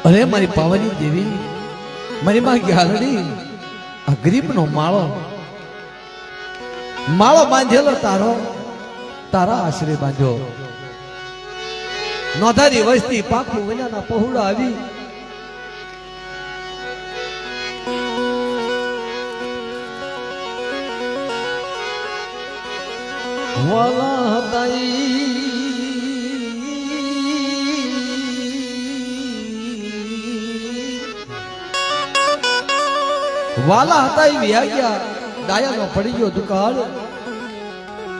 અરે મારી પાવાની દેવી, મારી માં ગ્યાલડી, આ ગરીબનો માળો માળો બાંધેલો તારા આશરે બાંધ્યો. નોધારી વસ્તી પાખું વિનાના પહોળા આવી વાલા હતા વાલા હતા એ વ્યા ગયા. ડાયાનો પડી ગયો દુકાળ,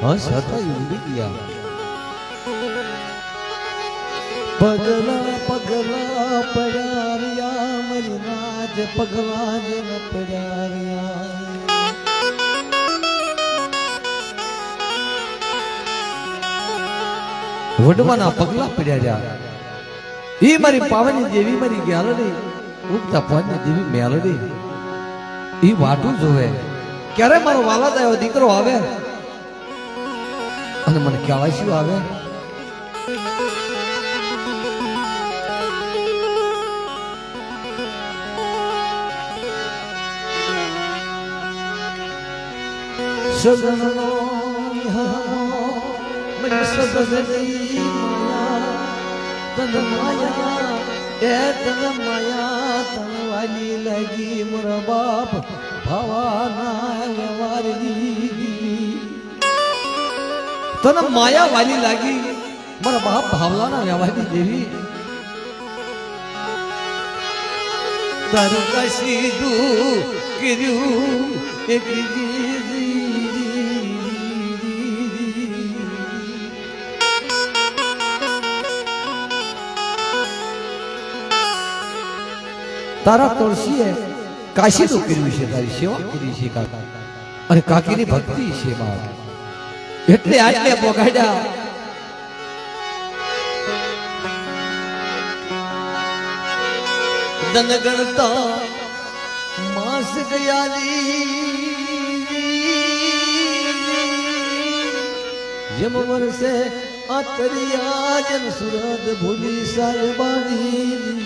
હસ હતા એ ઉડી ગયા. પગલા પગલા પડ્યા રહ્યા મારી નાજ, પગલા જ પડ્યા રહ્યા. વડવાના પગલા પડ્યા રહ્યા. ઈ મારી પાવાની દેવી, મારી ગ્યાલડી, ઉગતા પાવાની દેવી મેલડી, ઈ વાટું જોવે ક્યારે મારો વાલાદ આવ્યો દીકરો આવે અને મને ક્યાવાય આવે. સગનો મને સગની માયા તન માયા એ તન માયા તન વાલી લાગી મોરા બાપ ભવાના વ્યવહારી. તન માયા વાલી લાગી મારા બાપ ભાવલાના વ્યવહારી દેવી. તારું કશીદું કર્યું એક તારા તુલસીએ કાશીનું કર્યું છે, તારી સેવા કરી છે કાકા, અને કાકીની ભક્તિ છે બાપ, એટલે આટલે પોગાડ્યા. દન ગણતા માસ ગયાલી જેમ વર્ષે આતરિયા જન સુરત ભૂલી સાહેબાની.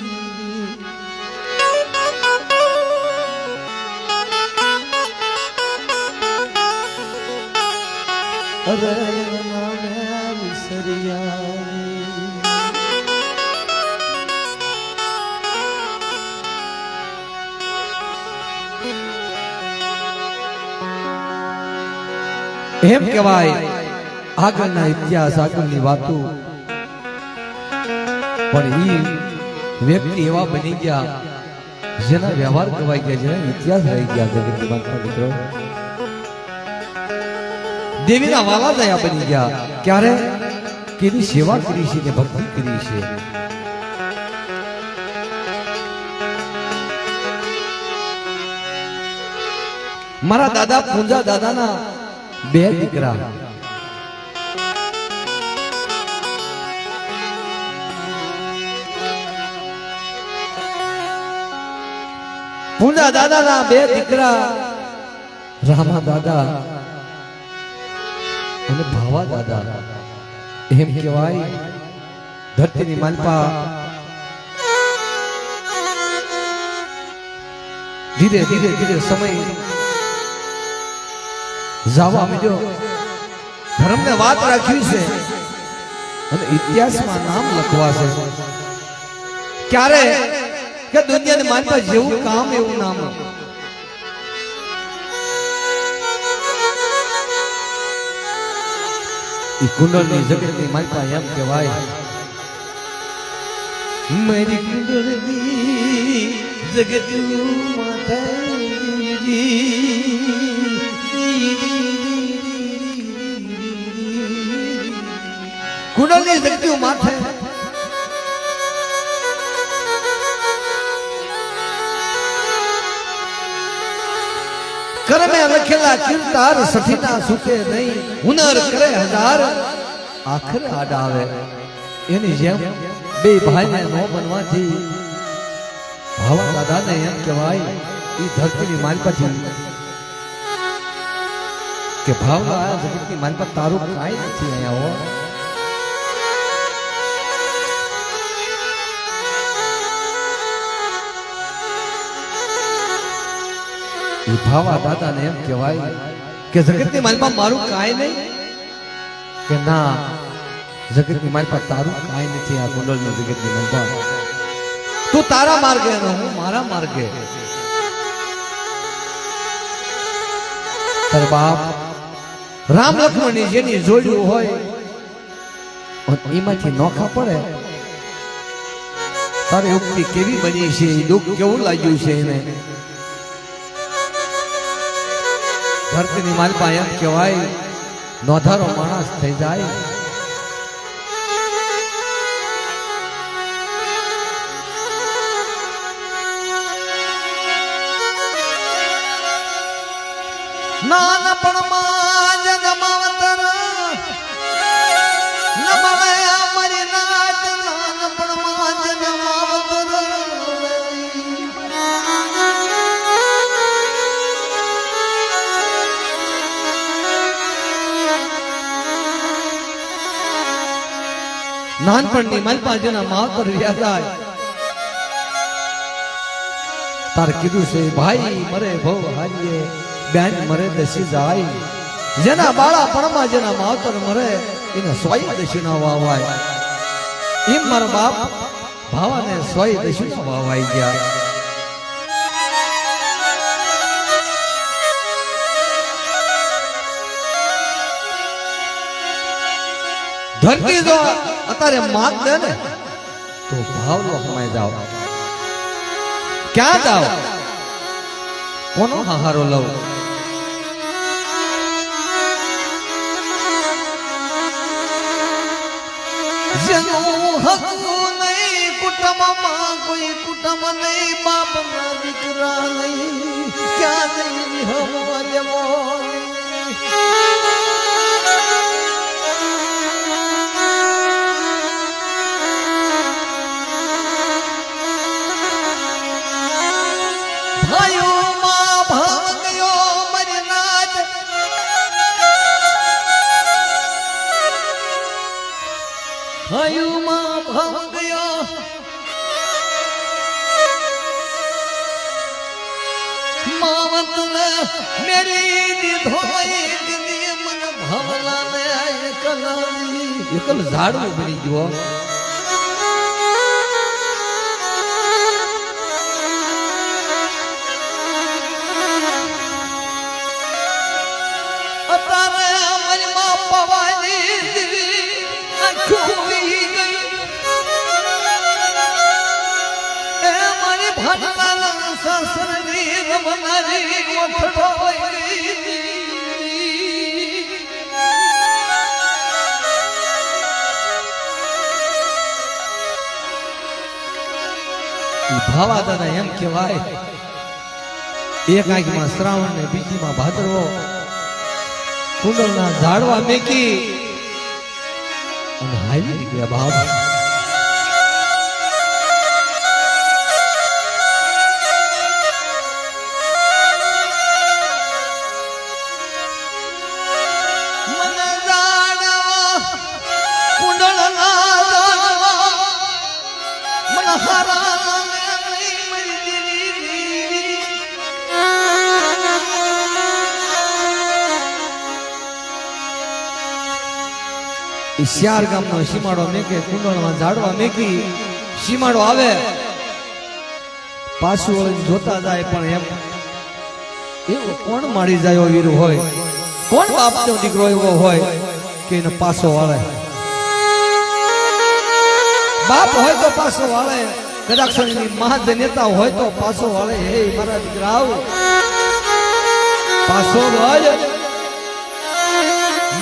એમ કહેવાય આગળના ઇતિહાસ, આગળની વાતો, પણ ઈ વ્યક્તિ એવા બની ગયા જેના વ્યવહાર કવાઈ ગયા, જેના ઇતિહાસ રહી ગયા. જગતની વાતના મિત્રો, દેવીના વાલા દયા બની ગયા. ક્યારે કેની સેવા કરી છે ને ભક્તિ કરી છે. મારા દાદા પૂંજા દાદાના બે દીકરા, પૂંજા દાદાના બે દીકરા રામા દાદા અને ભાવા દાદા. એમ કહેવાય ધરતીની માલપા ધીરે ધીરે ધીરે સમય જવા માંડ્યો. ધર્મને વાત રાખી છે અને ઇતિહાસમાં નામ લખવાશે. ક્યારે કે દુનિયાની માલપા જેવું કામ એવું નામ. કુંડળની જગતની માલપા એમ કહેવાય, મારી કુંડળની જગતનું કુંડળની જગતનું માથે કર્મે લખેલા કીર્તાર સઠીના સુકે નહીં, હુનર કરે હજાર આખરે આડા આવે. એની જેમ બે ભાઈને નો બનવાથી ભાવા દાદાને એમ કહેવાય એ ધરતીની માલપાથી કે ભાવના જગતની માલપા તારું કાંઈ નથી અહીંયા હો. એ ભાવા દાદાને એમ કહેવાય કે જગતની માલમાં મારું કાંઈ નહીં કે ના જગતની માલમાં તારું કાંઈ નથી આ કુંડળનું જગતની માલમાં તું તારા માર્ગે ને હું મારા માર્ગે તાર બાપ રામ લક્ષ્મણની જેની જોડ્યું હોય એમાંથી નોખા પડે તારી ઉક્તિ કેવી બની છે દુઃખ કેવું લાગ્યું છે એને ધરતીની માલપા એમ કહેવાય નોધારો માણસ થઈ જાય નાનપણમાં જન્માવતર ન મળે અમારી નાત નાનપણમાં જન્માવતર નાનપણની માલપા જેના માવતર વ્યા જાય તાર કીધું છે ભાઈ મરે ભવ હારીએ બેન મરે દસી જાય જેના બાળા પણમાં જેના માવતર મરે એને સોય દશી ના વાવાય એમ મારા બાપ ભાવાને સોય દશી ના વાવાઈ ગયા ધરતી જો અત્યારે માગ દે ને તો ભાવલો હમાય જાવ ક્યાં જાવ કોનો હાહારો લઉં જેનું હકું નહીં કુટુંબમાં કોઈ કુટુંબ નહીં બાપના દીકરા નહીં ક્યાં જઈ હમવા દેવો ભાઈઓમાં ભાવ ગયો મારી નાદ ભાઈઓમાં ભાવ ગયો માવતને મેરી દીધો એક દી મન ભવલાને એકલ ઝાડવું બની ગયો ભાવા દાદા એમ કહેવાય એક આંખમાં શ્રાવણ ને બીજીમાં ભાદરવો કુંડળના ઝાડવા મેકી અને હાલી નીકળ્યા બાપ શિયાર ગામનો સીમાડો મેકે કુંડળમાં ઝાડવા મેકી સીમાડો આવે પાછું વળીને જોતા જાય પણ એમ એવો કોણ મારી જાય વીર હોય કોણ બાપનો દીકરો એવો હોય કે એને પાછો વાળે બાપ હોય તો પાછો વાળે કદાચ મહાજ નેતા હોય તો પાછો વાળે હે મારા દીકરા આવ પાછો વાળે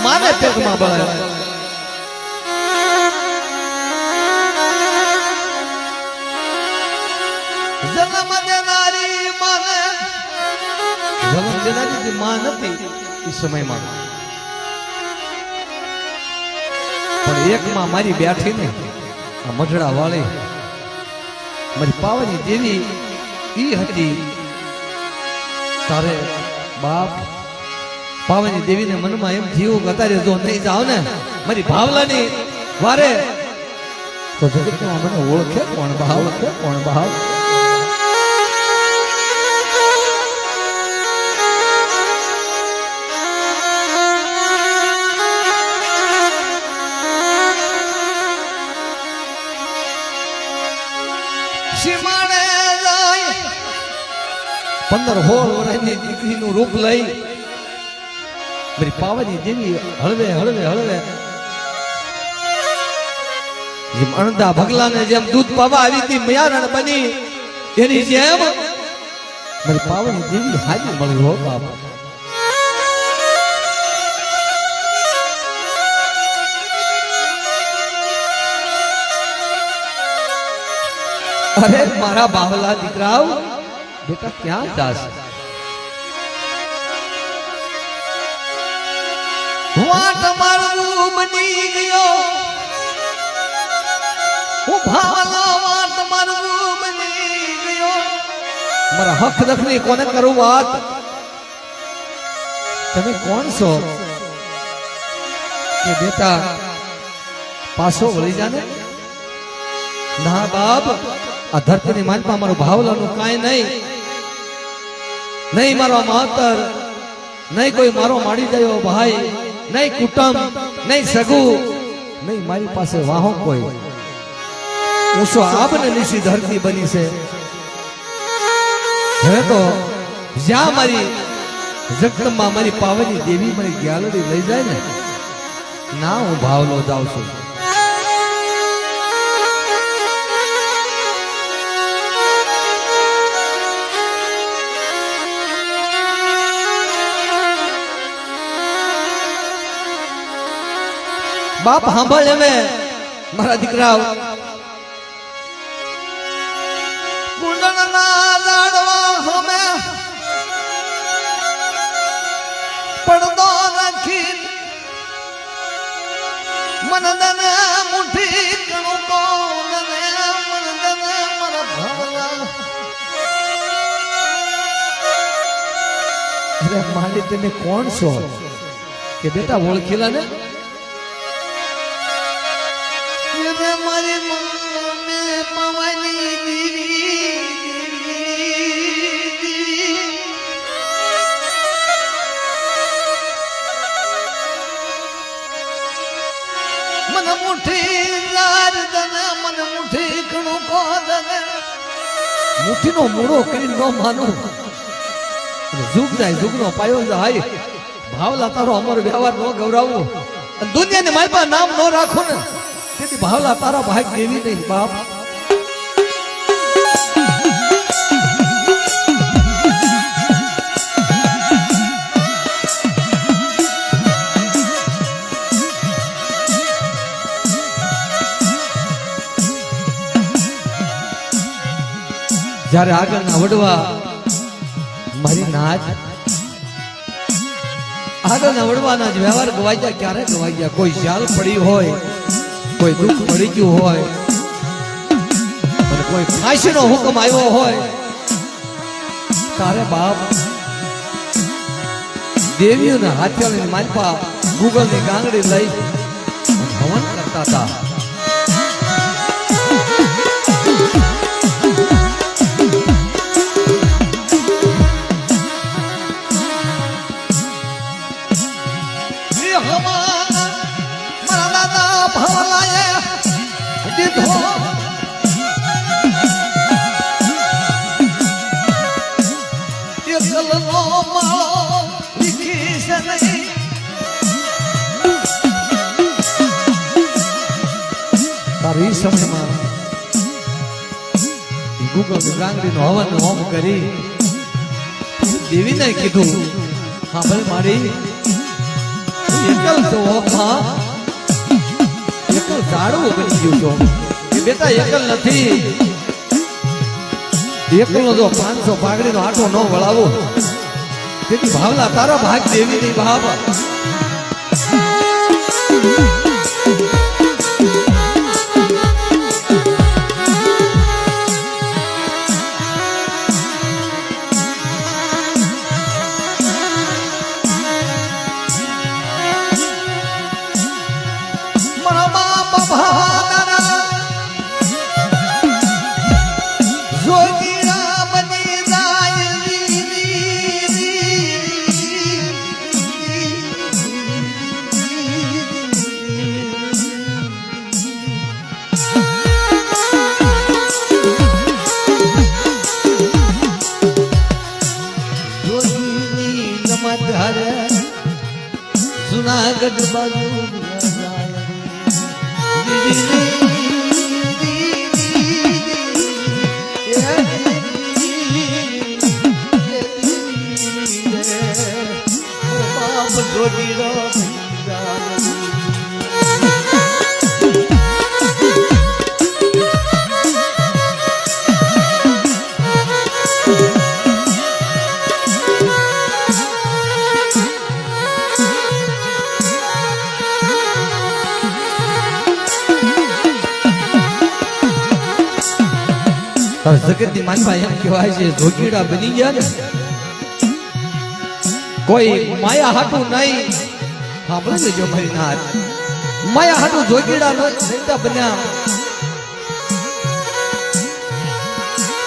મારે પેટમાં બળે માં નથી એ સમયમાં પણ એક માં મારી બેઠી ને મઢડા વાળી મારી પાવાની દેવી ઈ હતી તારે બાપ પાવાની દેવીને મનમાં એમ થયું કે અત્યારે જો નહીં જાવ ને મારી ભાવલાની વારે તો જગતમાં મને ઓળખે કોણ ભાવ ઓળખે કોણ ભાવ સીમાડે જાય 15-16 વર્ષની દીકરીનું રૂપ લઈ મારી પાવાની દેવી હળવે હળવે હળવે જેમ અણદા ભગલાને જેમ દૂધ પાવા આવી હતી મયારણ બની એની જેમ મારી પાવાની દેવી હાજી મળી હો બાપ. અરે મારા બાવલા દીકરાઓ બેટા ક્યાં જાસ? વાટ મારું બની ગયો હું ભાવલા વાટ મારું બની ગયો મારા હક દખની કોને કરું વાત? તમે કોણ છો કે બેટા પાછો વળી જાને? ના બાપ, આ ધરતીની માલપા મારું ભાવલાનું કાંઈ નહીં, નહીં મારો માતર, નહીં કોઈ મારો માડી ગયો ભાઈ, નહીં કુટુંબ, નહીં સગુ, નહીં મારી પાસે વાહો કોઈ. ઊંચો આબને નીચી ધરતી બની છે. હવે તો જ્યાં મારી જગદંબા મારી પાવની દેવી મારી ગ્યાલડી લઈ જાય ને ના હું ભાવલો જાઉં છું. બાપ સાંભળ હવે મારા દીકરાઓ, કુંડળના લાડવા હમે પડદો રાખી મનદને મુઠ્ઠી કણું કોને મનદને મારા ભાવલા. અરે મારી તમે કોણ છો કે બેટા ઓળખેલા ને? મારી મમ્મી પવાની દીવી મને મુઠ્ઠી લાર દને મને મુઠ્ઠી કણું કો દને. મુઠ્ઠીનો મૂળો કરી ન માનું, જુગ જાય જુગનો પાયો જાય. ભાવલા તારો અમારો વ્યવહાર ન ગૌરાવું અને દુનિયાને મારી પાસે નામ ન રાખો ને તેથી ભાવલા તારા ભાગ દેવી નહીં બાપ. જ્યારે આગળના વડવા મારી નાચ આગળના વડવાના જ વ્યવહાર ગવાઈ ગયા. ક્યારે ગવાઈ ગયા? કોઈ શાલ પડી હોય, કોઈ દુઃખ પડી ગયું હોય, અને કોઈ ફાંસીનો હુકમ આવ્યો હોય, તારે બાપ દેવીઓના હાથિયાની માલપા ગુગલની ગાંગડી લઈ હવન કરતા હતા. તારી સમયમાં ગુગલ ગાંગડીનો હવન હોમ કરી દેવીને કીધું, હા ભલે મારી એકલ તો એકલ ઝાડવું બની ગયું છો કે બેટા એકલ નથી. એકલો જો 500 પાઘડીનો આઠો ન વળાવો તેથી ભાવલા તારા ભાગ દેવી નહીં બાપ. જોગીડો જગત ની માનવા એમ કહેવાય છે જોગીડા બની ગયા ને કોઈ માયા હાટું નહીં સાંભળી લેજો મારી નાથ માયા હાટું જોગીડા નતા બન્યા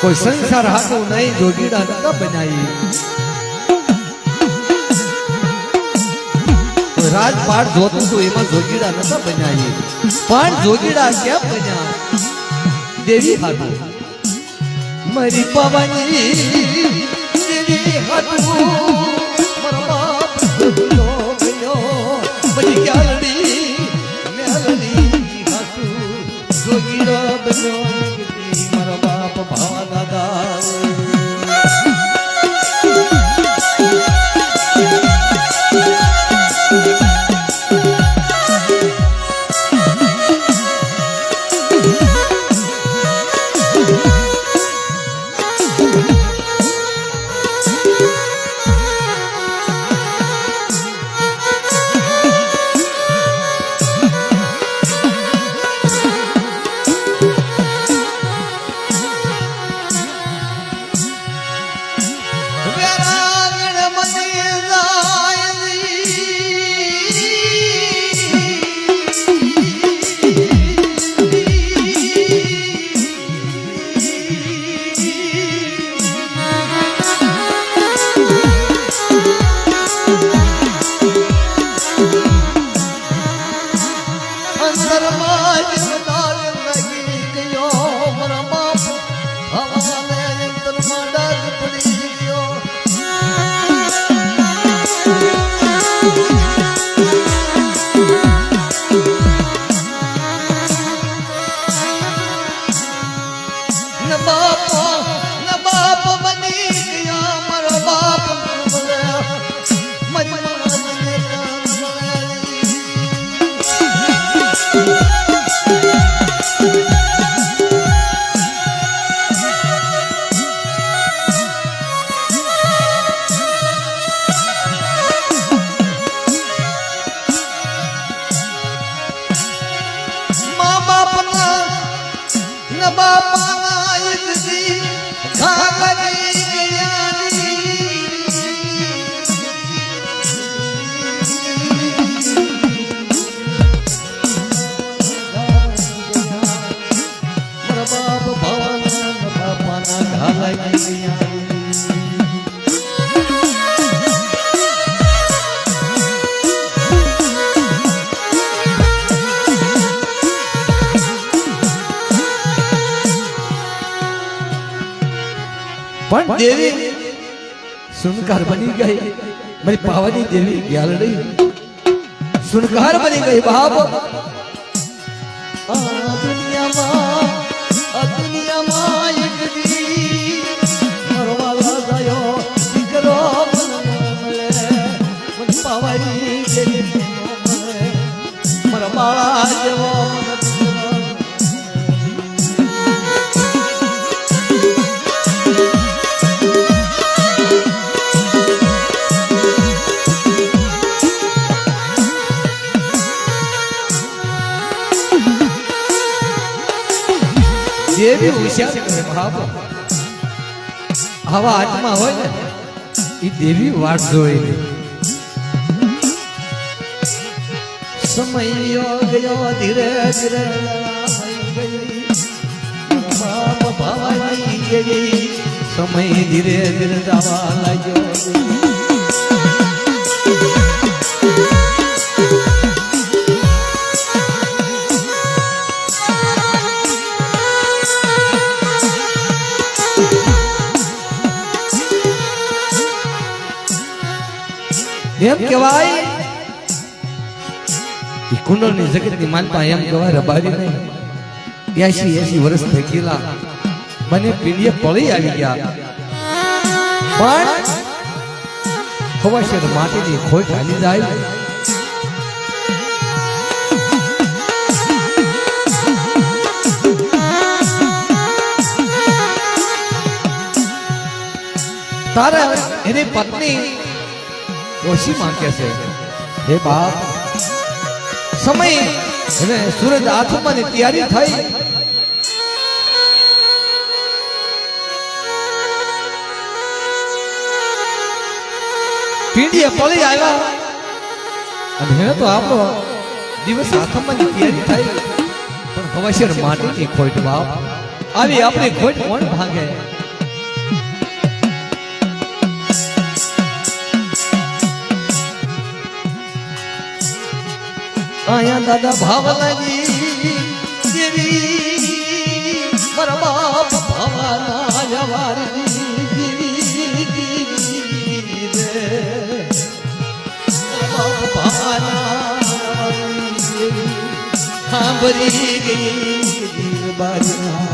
કોઈ સંસાર હાટું નહીં જોગીડા નતા બનાવી કોઈ રાજપાટ જોતું હતું એમાં જોગીડા નતા બનાવી પણ જોગીડા કેમ બન્યા દેવી હાટું મારી પવની દેવી હાટું મારા બાપ ગયો બની ગાલડી મેલડી હાટું જોગીડા બન્યો મારા બાપ ભાવા દાદા પણ દેવી સુનકાર બની ગઈ મારી પાવાની દેવી ગ્યાલડી સુનકાર બની ગઈ બાપ આ દુનિયામાં એક દી મરવાલા ગયો દીકરો મળે મને પાવાની દેવી મળે મારા બાળા જેવો દેવી હોશિયાર કરે બાપ આવા આત્મા હોય ને એ દેવી વાટ જોઈ સમય ગયો ધીરે ધીરે બાપ ભાવાની ગઈ સમય ધીરે ધીરે જવા લાગ્યો એમ કહેવાય કુંડળ ની જગત ની માનતા એમ કહેવાય રબારી નહીં 80 વર્ષ થઈ ગયેલા મને પીડીએ પડી આવી ગયા પણ ખવાશે માટીની ખોટ હાલી જાય તારે એની પત્ની ડોશી માં કે છે હે બાપ સમય હવે સૂરજ આથમવાની તૈયારી થઈ પીડીએ પડી આવ્યા અને હવે તો આપણો દિવસ આથમવાની તૈયારી થઈ પણ હવાશેર માટીની ખોટ બાપ આવી આપણી ખોટ કોણ ભાંગે આયા દાદા ભાવલાજી દેવી મારા બાપ ભાવના જવારી દેવી રે બાપ ભાવના દેવી સાંભળી ગઈ બારી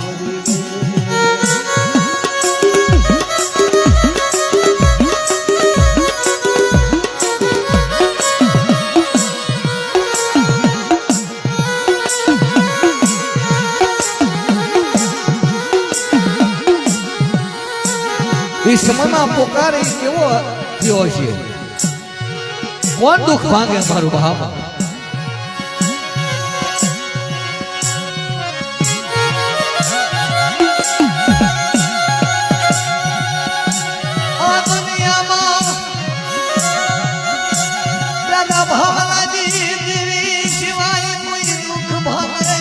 સમયમાં પોકાર કેવો થયો છે કોણ દુઃખ ભાંગે મારું બાપ આ દુનિયામાં દાદા ભાવલાજી દેવી સિવાય કોઈ દુઃખ ભાંગે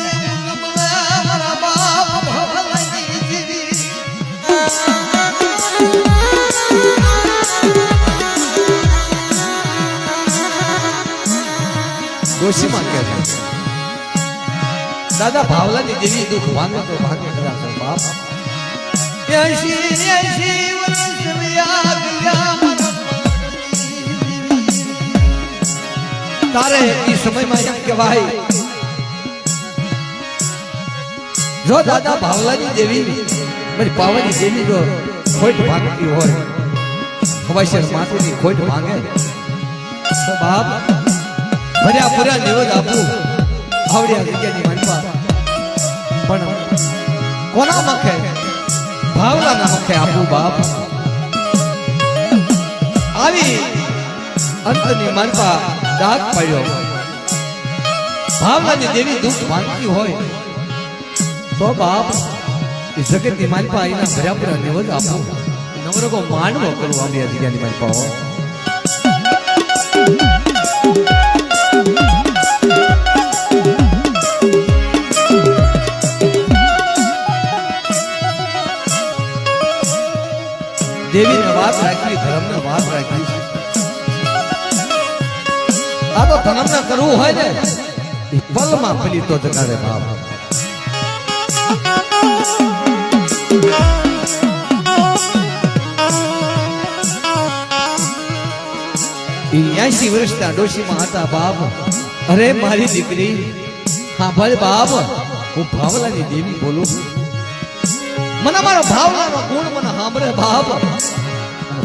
મારા બાપ ભાવલાજી દેવી ડોશીમાં કે છે દાદા ભાવલાની દેવી દુઃખ ભાંગે તો ભાગે કદાચ બાપ 80 વર્ષ વ્યા ગયા તારે એ સમયમાં એમ કહેવાય જો દાદા ભાવલાની દેવી મારી પાવાની દેવી જો ખોટ ભાંગતી હોય હવાશેર માટીની ખોટ ભાંગે તો બાપ ભર્યા ભર્યા નિવેદ આપું આવડ્યા જગ્યાની માનવા પણ કોના મખે ભાવલાના મખે આપું બાપ આવી અંતની માનવા દાગ પડ્યો ભાવલાની દેવી દુઃખ માંગતી હોય તો બાપ એ જગતની માનવા એના ભર્યા ભર્યા નિવેદ આપું નવરગો માનવો કરું આવડ્યા જગ્યાની માનવા દેવીને વાત રાખવી ધર્મને વાત રાખવી આ તો ધર્મને કરવું હોય ને એ પલમાં પલી તો જગાડે બાપ એ 80 વર્ષના ડોશીમાં હતા બાપ અરે મારી દીકરી હા ભાઈ બાપ હું ભાવલાની દેવી બોલું મને મારો ભાવલાનો ગુણ મને સાંભળે બાપ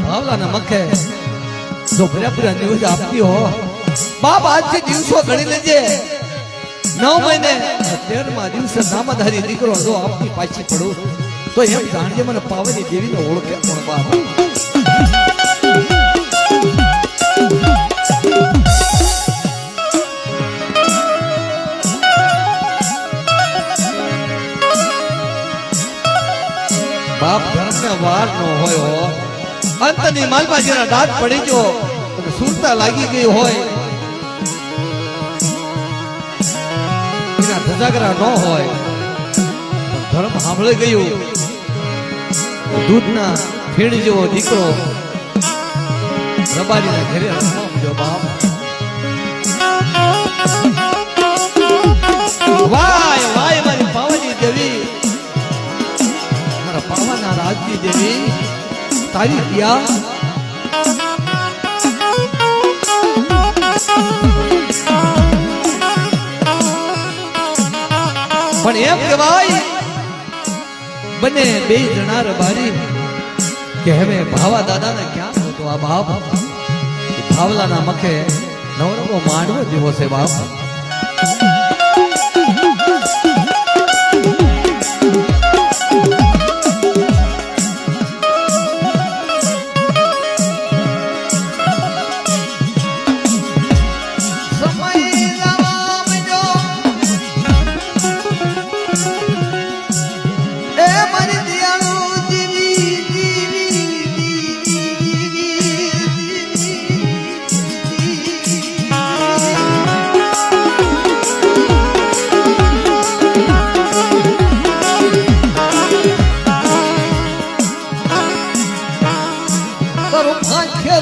ભાવલાના મખે જો ભર્યા ભર્યા ન્યૂઝ આપતી હો બાપ આજથી દિવસો ગણી લેજે 9 મહિને 13મા દિવસે નામધારી દીકરો જો આપની પાછી પડું તો એમ જાણજે મને પાવની દેવીને ઓળખે પણ બાપ બાપ ધર્મને વાર નો હોય હો અંતની માલમાં જેના દાંત પડી ગયો અને સુરતા લાગી ગઈ હોય એના ધજાગરા ન હોય ધર્મ સાંભળી ગયું દૂધના ફેણ જેવો દીકરો રબારીના ઘરે રમજો બાપ વાય વાય મારી પાવાની દેવી પાવાના રાજની દેવી તારી ક્યાં પણ એમ કહેવાય બને બે જણા રબારી કે હવે ભાવા દાદાને ક્યાં હતો આ બાપ ભાવલાના મખે નવરંગો માંડવો જેવો છે બાપ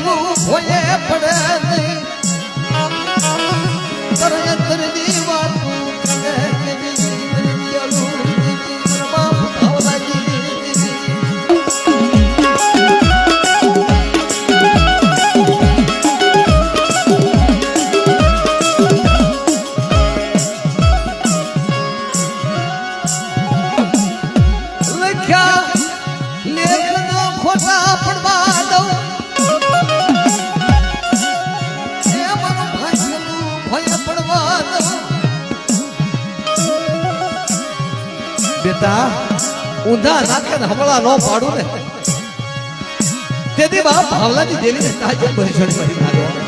દેવું ભોયે પડે નહીં તરતરની વાતું કરે કે દિયાળુ બાપ ભાવલાજી બેટા ઊંધા નાખે ને હમણાં ન પાડું ને તેથી બાપ ભાવલાની દેવીને તાજે પરિસર કરી નાખ્યો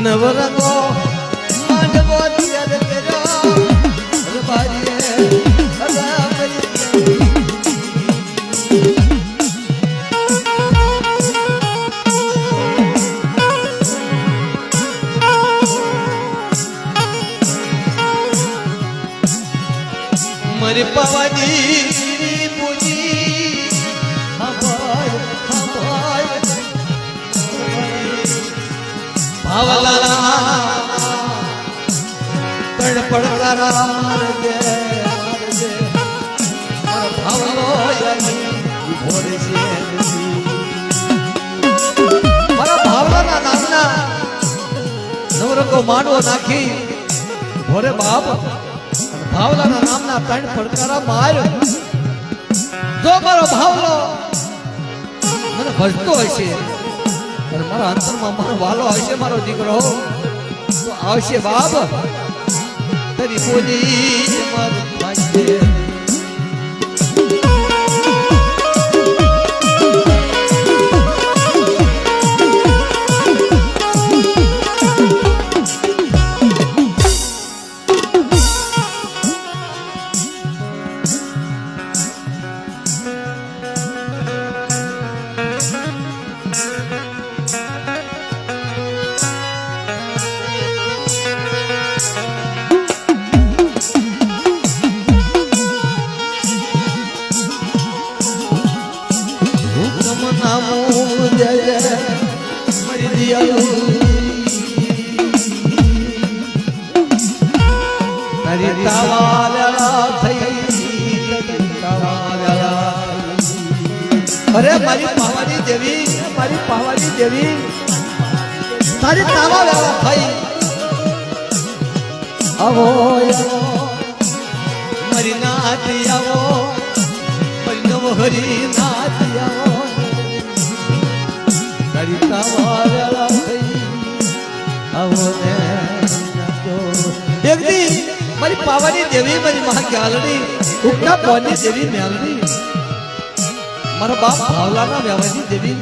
નવરંગો માંડવો દિયર કર્યો રબારીએ સદા કરી મારી પાવાની પૂજી હવાય હવાય ભાવલા તણ પડકારા મારજે ભાવલો ભોરે છે મારા ભાવલાના નામના નવરંગો માંડવો નાખી ભોરે બાપ ભાવલાના નામના ત્રણ પડકારા માર જો મારો ભાવલો મને ભજતો હશે મારા અંતરમાં મારો વાલો હશે મારો દીકરો તો આવશે બાપ તારી બોલી મારું ભાઈ અરે મારી પાવાની દેવી તારી તાવા વેલા થઈ આવો મારી નાતી આવો મારી નવહરી નાતી આવો તારી તાવા વેલા થઈ આવો ને એક દી મારી પાવાની દેવી મારી મા ગાલડી ઉકના પોની દેવી મેલડી મારા બાપ ભાવલાના વ્યવહારની દેવી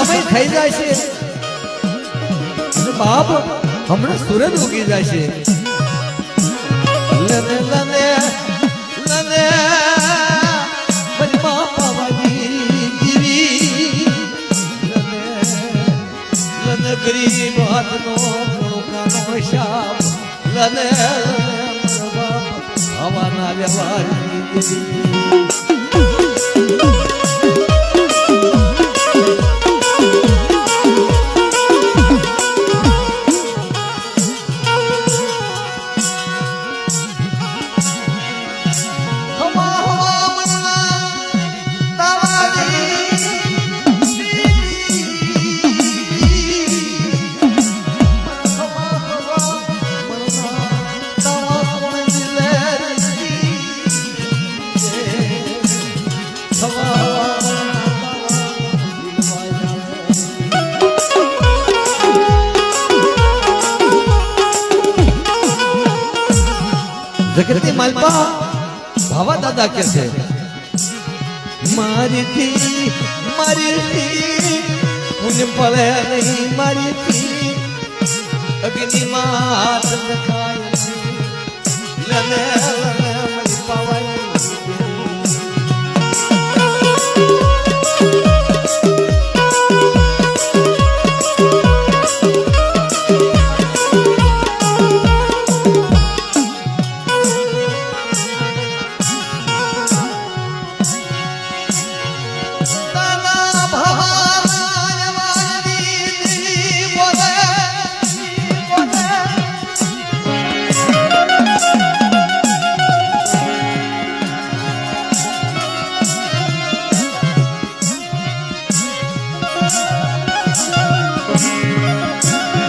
સમય થઈ જાય છે બાપ હમણાં સૂરજ ઉગી જાય છે લને લને લને મારી માં પાવાની દીવી લને ગરીબ હાથનો મુણકાનો શાપ લને હવાના વ્યવહારની દેવી જગતની માલપા ભાવા દાદા કે છે મારીથી ઉન પડે નહીં મારીથી અગ્નિમાં હાથ દેખાય લને મારી પાવાય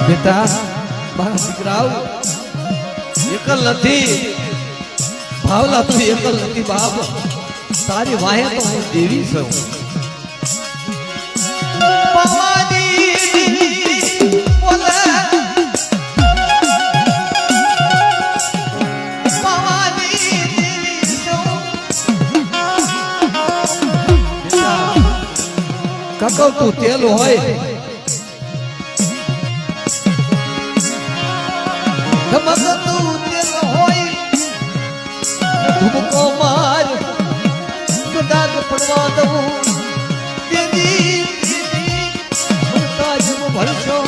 બેટા મારા દીકરાઓ એકલ નથી ભાવલા તું એકલ નથી બાપ તારી વાહે તો હું દેવી છું કાકો તું તેલ હોય ધુમકો માર દાગ પડવા દઉં તેની તાજ ભરશો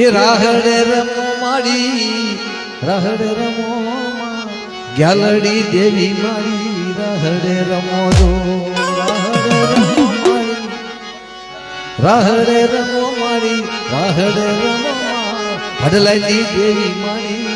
એ રાહડે રમો મારી રાહડે રમો માં. ગ્યાલડી દેવી મારી રાહડે રમો જો રાહડે રમો મારી રાહડે રમો મારી રાહડે રમો માં. હડલાઈની દેવી મારી